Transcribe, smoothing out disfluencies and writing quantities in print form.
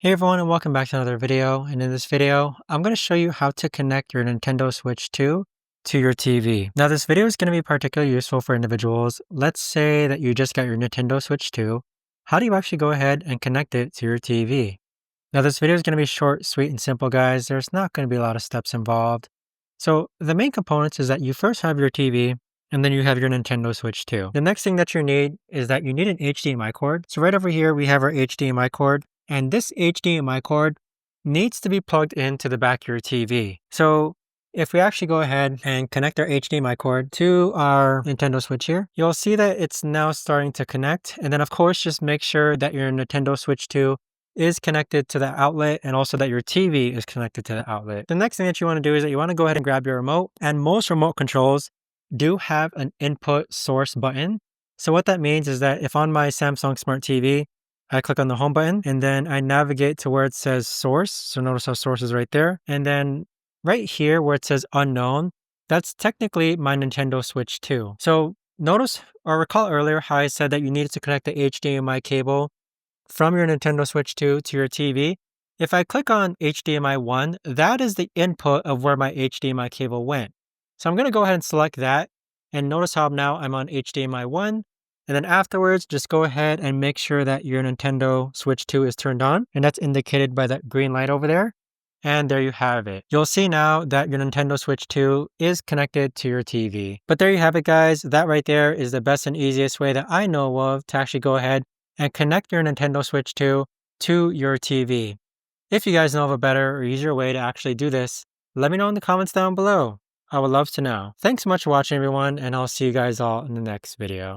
Hey everyone, and welcome back to another video. And in this video, I'm going to show you how to connect your Nintendo Switch 2 to your TV. Now this video is going to be particularly useful for individuals. Let's say that you just got your Nintendo Switch 2. How do you actually go ahead and connect it to your TV? Now this video is going to be short, sweet, and simple, guys. There's not going to be a lot of steps involved. So the main components is that you first have your TV, and then you have your Nintendo Switch 2. The next thing that you need is that you need an HDMI cord. So right over here, we have our HDMI cord. And this HDMI cord needs to be plugged into the back of your TV. So if we actually go ahead and connect our HDMI cord to our Nintendo Switch here, you'll see that it's now starting to connect. And then of course, just make sure that your Nintendo Switch 2 is connected to the outlet and also that your TV is connected to the outlet. The next thing that you want to do is that you want to go ahead and grab your remote, and most remote controls do have an input source button. So what that means is that if on my Samsung Smart TV, I click on the home button and then I navigate to where it says source. So notice how source is right there. And then right here where it says unknown, that's technically my Nintendo Switch 2. So notice or recall earlier how I said that you needed to connect the HDMI cable from your Nintendo Switch 2 to your TV. If I click on HDMI 1, that is the input of where my HDMI cable went. So I'm going to go ahead and select that, and notice how now I'm on HDMI 1. And then afterwards, just go ahead and make sure that your Nintendo Switch 2 is turned on, and that's indicated by that green light over there. And there you have it. You'll see now that your Nintendo Switch 2 is connected to your TV. But there you have it, guys. That right there is the best and easiest way that I know of to actually go ahead and connect your Nintendo Switch 2 to your TV. If you guys know of a better or easier way to actually do this, let me know in the comments down below. I would love to know. Thanks so much for watching, everyone, and I'll see you guys all in the next video.